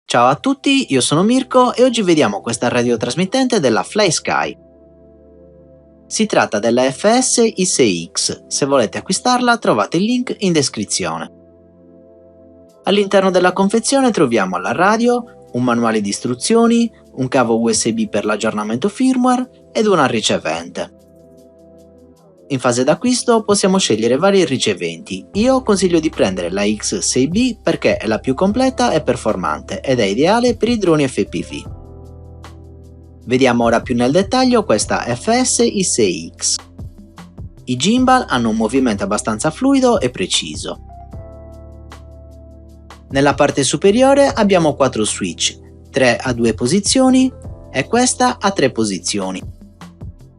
Ciao a tutti, io sono Mirko e oggi vediamo questa radiotrasmittente della FlySky. Si tratta della FS I6X, se volete acquistarla trovate il link in descrizione. All'interno della confezione troviamo la radio, un manuale di istruzioni, un cavo USB per l'aggiornamento firmware ed una ricevente. In fase d'acquisto possiamo scegliere vari riceventi. Io consiglio di prendere la X6B perché è la più completa e performante ed è ideale per i droni FPV. Vediamo ora più nel dettaglio questa FS I6X. I gimbal hanno un movimento abbastanza fluido e preciso. Nella parte superiore abbiamo 4 switch, 3 a 2 posizioni e questa a 3 posizioni.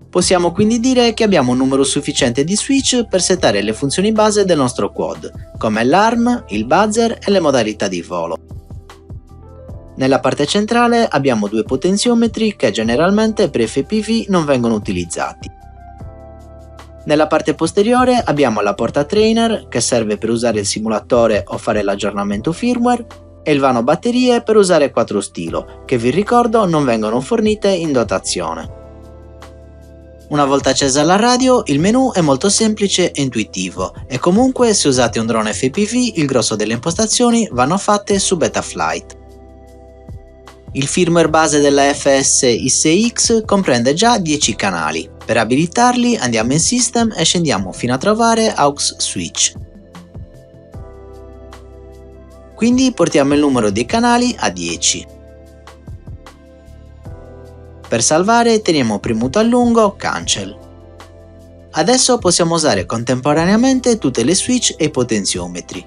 Possiamo quindi dire che abbiamo un numero sufficiente di switch per settare le funzioni base del nostro quad, come l'arm, il buzzer e le modalità di volo. Nella parte centrale abbiamo 2 potenziometri che generalmente per FPV non vengono utilizzati. Nella parte posteriore abbiamo la porta trainer che serve per usare il simulatore o fare l'aggiornamento firmware e il vano batterie per usare 4 stilo, che vi ricordo non vengono fornite in dotazione. Una volta accesa la radio, il menu è molto semplice e intuitivo e comunque se usate un drone FPV il grosso delle impostazioni vanno fatte su Betaflight. Il firmware base della FS I6X comprende già 10 canali. Per abilitarli andiamo in System e scendiamo fino a trovare AUX Switch. Quindi portiamo il numero dei canali a 10. Per salvare teniamo premuto a lungo Cancel. Adesso possiamo usare contemporaneamente tutte le switch e i potenziometri.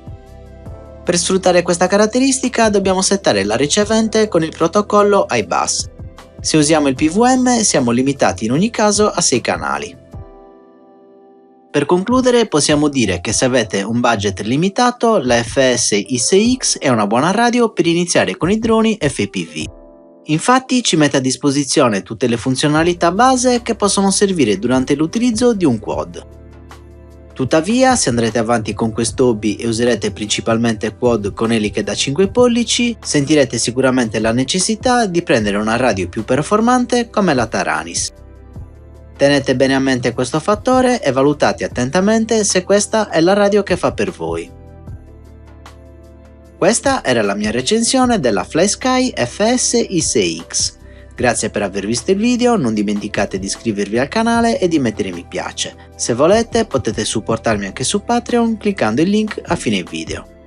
Per sfruttare questa caratteristica dobbiamo settare la ricevente con il protocollo iBus. Se usiamo il PWM siamo limitati in ogni caso a 6 canali. Per concludere possiamo dire che se avete un budget limitato la FS I6X è una buona radio per iniziare con i droni FPV. Infatti ci mette a disposizione tutte le funzionalità base che possono servire durante l'utilizzo di un quad. Tuttavia, se andrete avanti con questo hobby e userete principalmente quad con eliche da 5 pollici, sentirete sicuramente la necessità di prendere una radio più performante come la Taranis. Tenete bene a mente questo fattore e valutate attentamente se questa è la radio che fa per voi. Questa era la mia recensione della FlySky FS I6X. Grazie per aver visto il video, non dimenticate di iscrivervi al canale e di mettere mi piace. Se volete potete supportarmi anche su Patreon cliccando il link a fine video.